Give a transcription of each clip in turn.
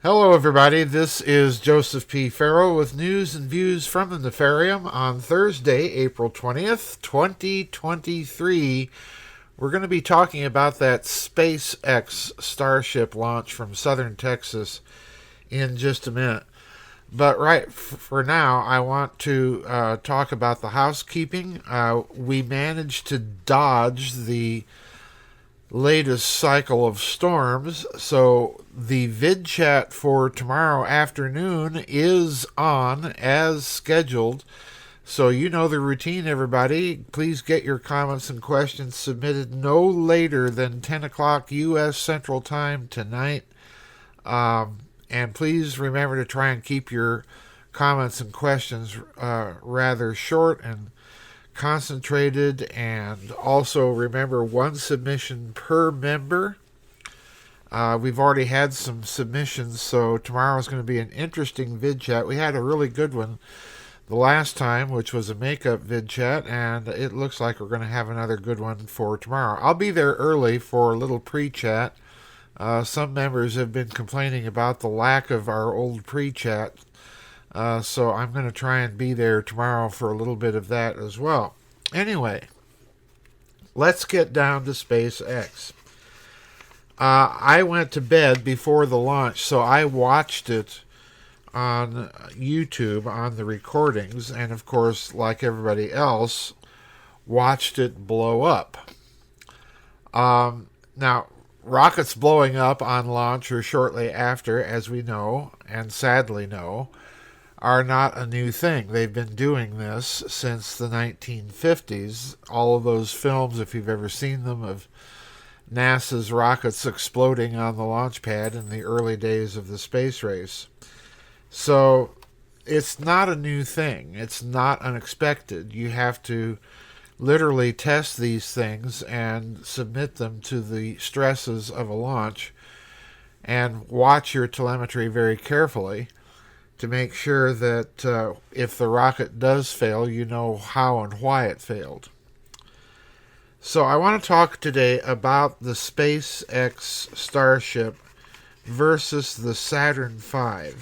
Hello, everybody. This is Joseph P. Farrell with news and views from the Nefarium on Thursday, April 20th, 2023. We're going to be talking about that SpaceX Starship launch from southern Texas in just a minute. But for now, I want to talk about the housekeeping. We managed to dodge the latest cycle of storms, so the vid chat for tomorrow afternoon is on as scheduled. So you know the routine, everybody. Please get your comments and questions submitted no later than 10 o'clock U.S. Central Time tonight. And please remember to try and keep your comments and questions rather short and concentrated, and also remember one submission per member. We've already had some submissions, so tomorrow is going to be an interesting vid chat. We had a really good one the last time, which was a makeup vid chat, and it looks like we're going to have another good one for tomorrow. I'll be there early for a little pre-chat. Some members have been complaining about the lack of our old pre-chat, so I'm going to try and be there tomorrow for a little bit of that as well. Anyway, let's get down to SpaceX. I went to bed before the launch, so I watched it on YouTube on the recordings, and of course, like everybody else, watched it blow up. Now, rockets blowing up on launch or shortly after, as we know, and sadly know, are not a new thing. They've been doing this since the 1950s. All of those films, if you've ever seen them, of NASA's rockets exploding on the launch pad in the early days of the space race. So it's not a new thing. It's not unexpected. You have to literally test these things and submit them to the stresses of a launch and watch your telemetry very carefully to make sure that if the rocket does fail, you know how and why it failed. So I want to talk today about the SpaceX Starship versus the Saturn V.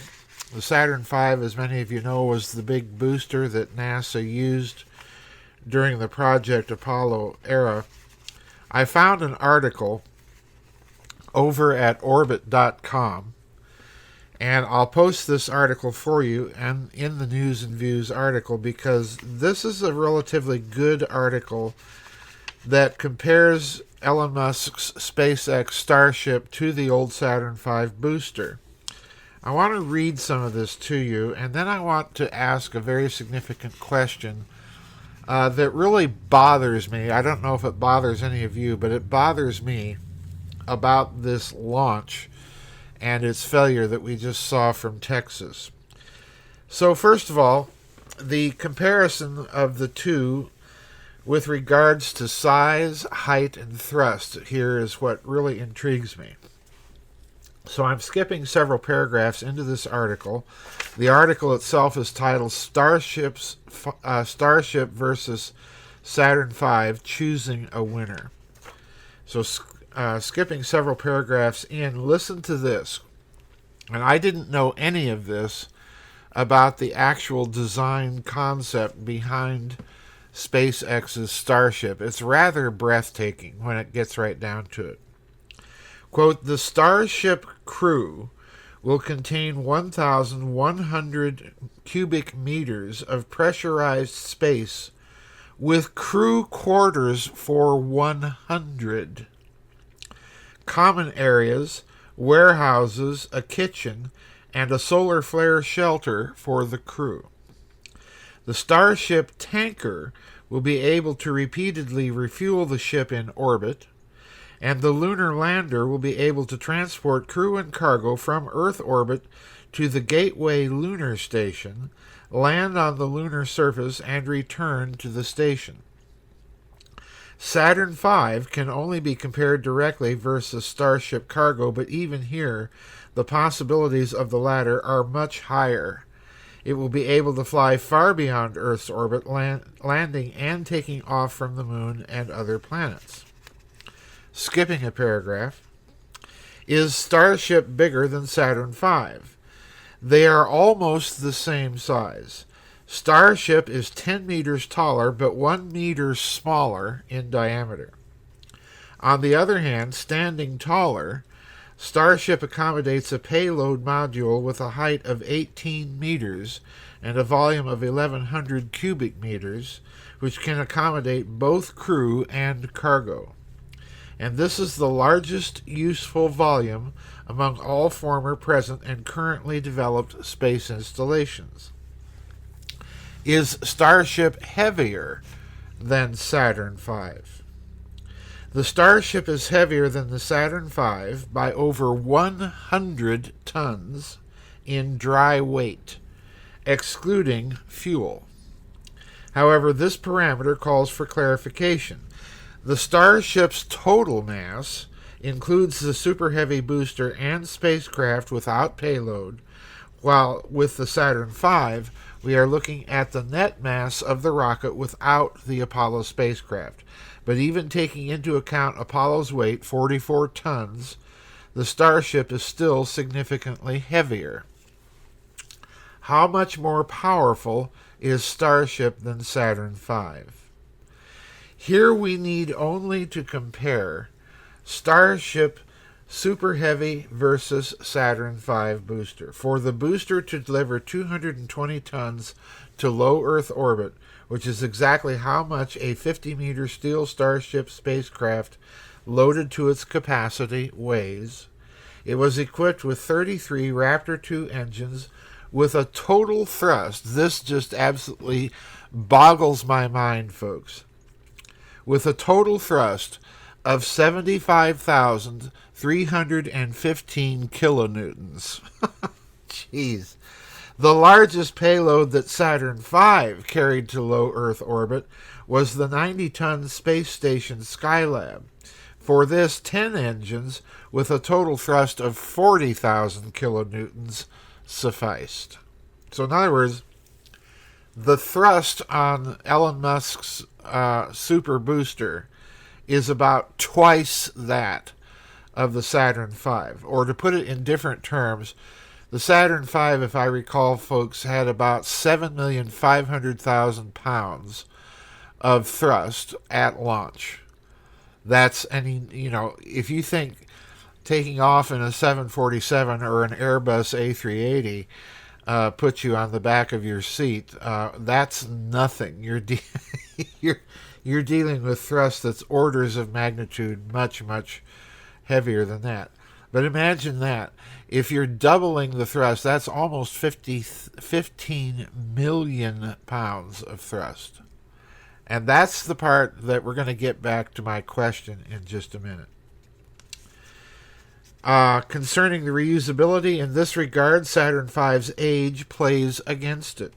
The Saturn V, as many of you know, was the big booster that NASA used during the Project Apollo era. I found an article over at orbit.com, and I'll post this article for you and in the News and Views article, because this is a relatively good article that compares Elon Musk's SpaceX Starship to the old Saturn V booster. I want to read some of this to you, and then I want to ask a very significant question that really bothers me. I don't know if it bothers any of you, but it bothers me about this launch and its failure that we just saw from Texas. So first of all, the comparison of the two with regards to size, height, and thrust here is what really intrigues me. So I'm skipping several paragraphs into this article. The article itself is titled Starship versus Saturn V, Choosing a Winner. So skipping several paragraphs in, listen to this. And I didn't know any of this about the actual design concept behind SpaceX's Starship. It's rather breathtaking when it gets right down to it. Quote, the Starship crew will contain 1,100 cubic meters of pressurized space with crew quarters for 100. Common areas, warehouses, a kitchen, and a solar flare shelter for the crew. The Starship tanker will be able to repeatedly refuel the ship in orbit, and the lunar lander will be able to transport crew and cargo from Earth orbit to the Gateway Lunar Station, land on the lunar surface, and return to the station. Saturn V can only be compared directly versus Starship cargo, but even here, the possibilities of the latter are much higher. It will be able to fly far beyond Earth's orbit, landing and taking off from the Moon and other planets. Skipping a paragraph. Is Starship bigger than Saturn V? They are almost the same size. Starship is 10 meters taller but 1 meter smaller in diameter. On the other hand, standing taller, Starship accommodates a payload module with a height of 18 meters and a volume of 1,100 cubic meters, which can accommodate both crew and cargo. And this is the largest useful volume among all former, present, and currently developed space installations. Is Starship heavier than Saturn V? The Starship is heavier than the Saturn V by over 100 tons in dry weight, excluding fuel. However, this parameter calls for clarification. The Starship's total mass includes the Super Heavy booster and spacecraft without payload, while with the Saturn V, we are looking at the net mass of the rocket without the Apollo spacecraft. But even taking into account Apollo's weight, 44 tons, the Starship is still significantly heavier. How much more powerful is Starship than Saturn V? Here we need only to compare Starship Super Heavy versus Saturn V booster. For the booster to deliver 220 tons to low Earth orbit, which is exactly how much a 50-meter steel Starship spacecraft loaded to its capacity weighs, it was equipped with 33 Raptor 2 engines with a total thrust. This just absolutely boggles my mind, folks. With a total thrust of 75,315 kilonewtons. Jeez. The largest payload that Saturn V carried to low Earth orbit was the 90-ton space station Skylab. For this, 10 engines with a total thrust of 40,000 kilonewtons sufficed. So in other words, the thrust on Elon Musk's super booster is about twice that of the Saturn V. Or to put it in different terms, the Saturn V, if I recall, folks, had about 7,500,000 pounds of thrust at launch. That's, if you think taking off in a 747 or an Airbus A380 puts you on the back of your seat, that's nothing. You're dealing with thrust that's orders of magnitude much, much heavier than that. But imagine that. If you're doubling the thrust, that's almost 15 million pounds of thrust. And that's the part that we're going to get back to my question in just a minute. Concerning the reusability, in this regard, Saturn V's age plays against it.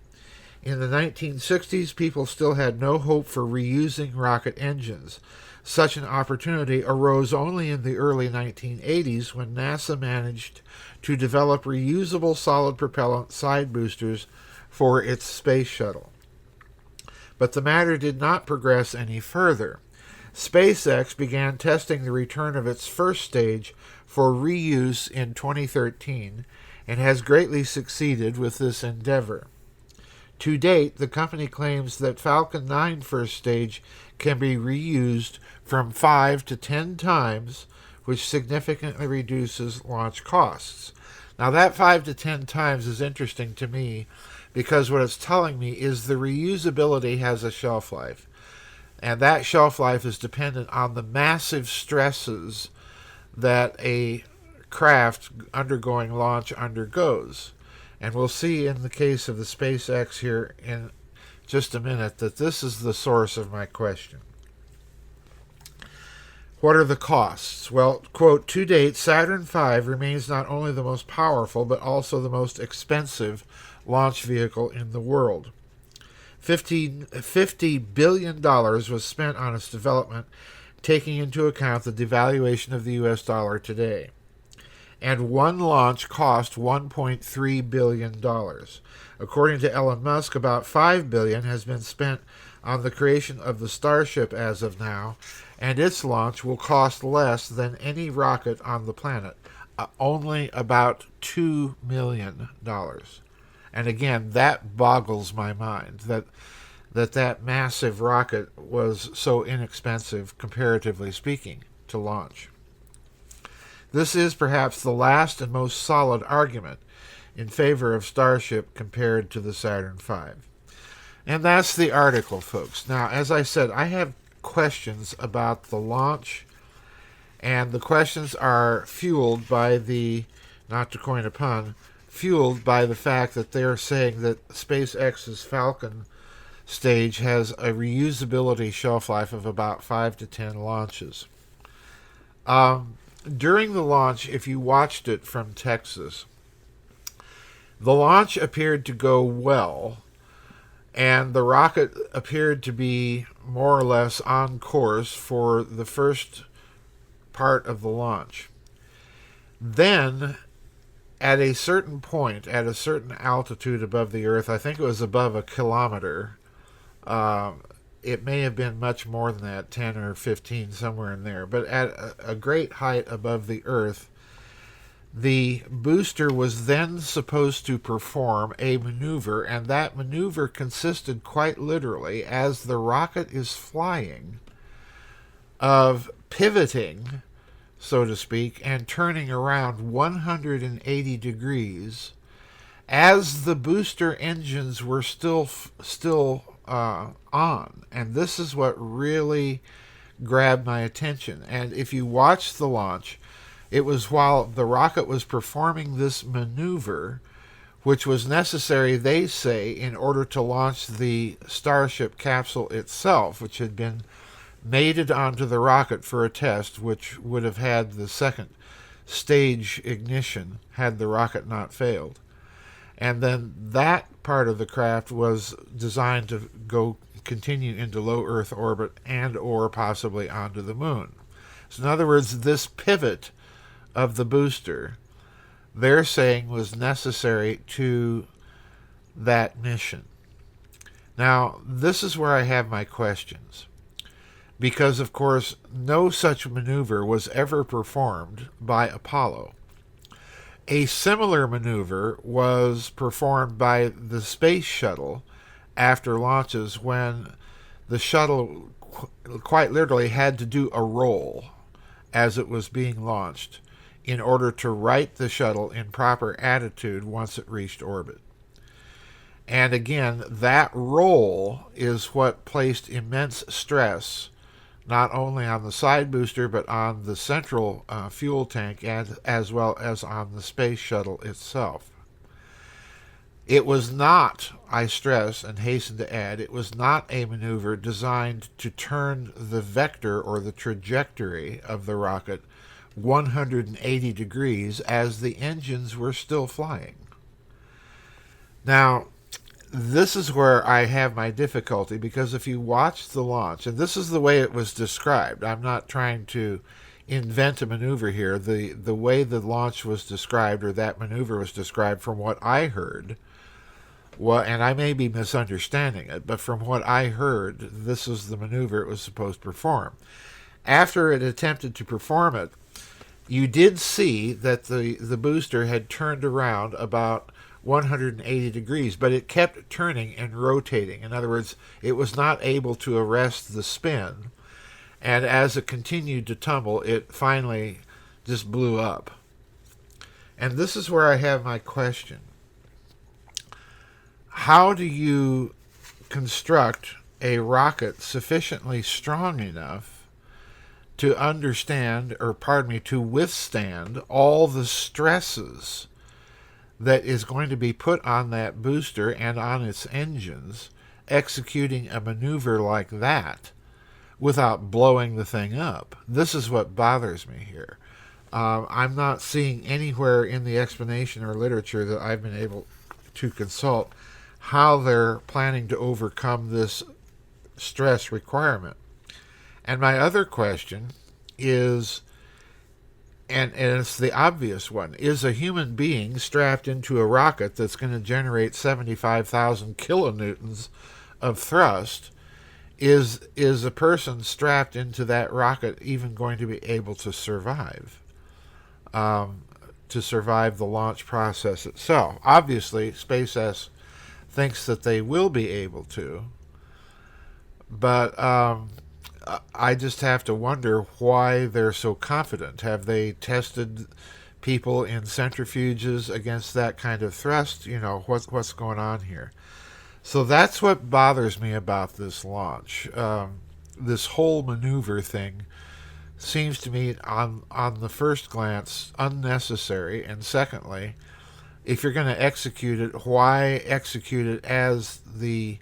In the 1960s, people still had no hope for reusing rocket engines. Such an opportunity arose only in the early 1980s when NASA managed to develop reusable solid propellant side boosters for its space shuttle. But the matter did not progress any further. SpaceX began testing the return of its first stage for reuse in 2013 and has greatly succeeded with this endeavor. To date, the company claims that Falcon 9 first stage can be reused from 5 to 10 times, which significantly reduces launch costs. Now, that 5 to 10 times is interesting to me because what it's telling me is the reusability has a shelf life. And that shelf life is dependent on the massive stresses that a craft undergoing launch undergoes. And we'll see in the case of the SpaceX here in just a minute that this is the source of my question. What are the costs? Well, quote, to date, Saturn V remains not only the most powerful but also the most expensive launch vehicle in the world. $50 billion was spent on its development, taking into account the devaluation of the U.S. dollar today. And one launch cost $1.3 billion. According to Elon Musk, about $5 billion has been spent on the creation of the Starship as of now, and its launch will cost less than any rocket on the planet. only about $2 million. And again, that boggles my mind that massive rocket was so inexpensive, comparatively speaking, to launch. This is perhaps the last and most solid argument in favor of Starship compared to the Saturn V. And that's the article, folks. Now, as I said, I have questions about the launch, and the questions are fueled by not to coin a pun, fueled by the fact that they're saying that SpaceX's Falcon stage has a reusability shelf life of about 5 to 10 launches. During the launch, if you watched it from Texas, the launch appeared to go well, and the rocket appeared to be more or less on course for the first part of the launch. Then, at a certain point, at a certain altitude above the Earth, I think it was above 1 kilometer, it may have been much more than that, 10 or 15, somewhere in there, but at a great height above the Earth, the booster was then supposed to perform a maneuver, and that maneuver consisted quite literally, as the rocket is flying, of pivoting, so to speak, and turning around 180 degrees as the booster engines were still on. And this is what really grabbed my attention. And if you watch the launch, it was while the rocket was performing this maneuver, which was necessary, they say, in order to launch the Starship capsule itself, which had been mated onto the rocket for a test, which would have had the second stage ignition had the rocket not failed. And then that part of the craft was designed to continue into low Earth orbit and or possibly onto the moon. So in other words, this pivot of the booster, they're saying, was necessary to that mission. Now, this is where I have my questions. Because, of course, no such maneuver was ever performed by Apollo. A similar maneuver was performed by the space shuttle after launches, when the shuttle quite literally had to do a roll as it was being launched in order to right the shuttle in proper attitude once it reached orbit. And again, that roll is what placed immense stress not only on the side booster, but on the central fuel tank, and as well as on the space shuttle itself. It was not, I stress and hasten to add, it was not a maneuver designed to turn the vector or the trajectory of the rocket 180 degrees as the engines were still flying. Now, this is where I have my difficulty, because if you watch the launch, and this is the way it was described, I'm not trying to invent a maneuver here, the way the launch was described, or that maneuver was described from what I heard, well, and I may be misunderstanding it, but from what I heard, this is the maneuver it was supposed to perform. After it attempted to perform it, you did see that the booster had turned around about 180 degrees, but it kept turning and rotating. In other words, it was not able to arrest the spin, and as it continued to tumble, it finally just blew up. And this is where I have my question. How do you construct a rocket sufficiently strong enough to to withstand all the stresses that is going to be put on that booster and on its engines, executing a maneuver like that without blowing the thing up? This is what bothers me here. I'm not seeing anywhere in the explanation or literature that I've been able to consult how they're planning to overcome this stress requirement. And my other question is, and it's the obvious one, is a human being strapped into a rocket that's going to generate 75,000 kilonewtons of thrust, is a person strapped into that rocket even going to be able to survive? to survive the launch process itself. Obviously, SpaceX thinks that they will be able to, but I just have to wonder why they're so confident. Have they tested people in centrifuges against that kind of thrust? What's going on here? So that's what bothers me about this launch. This whole maneuver thing seems to me, on the first glance, unnecessary. And secondly, if you're going to execute it, why execute it as the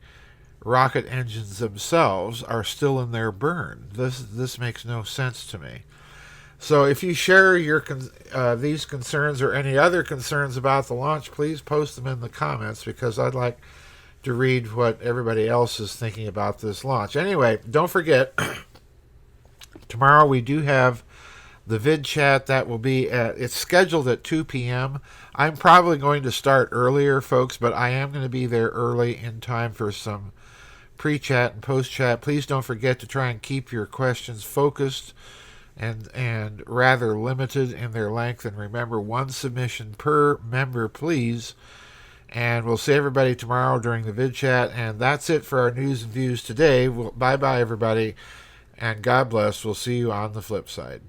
rocket engines themselves are still in their burn? This makes no sense to me. So if you share these concerns or any other concerns about the launch, please post them in the comments, because I'd like to read what everybody else is thinking about this launch. Anyway, don't forget, tomorrow we do have the vid chat. That will be it's scheduled at 2 p.m. I'm probably going to start earlier, folks, but I am going to be there early in time for some pre-chat and post-chat. Please don't forget to try and keep your questions focused and rather limited in their length. And remember, one submission per member, please. And we'll see everybody tomorrow during the vid chat. And that's it for our news and views today. Bye-bye, everybody. And God bless. We'll see you on the flip side.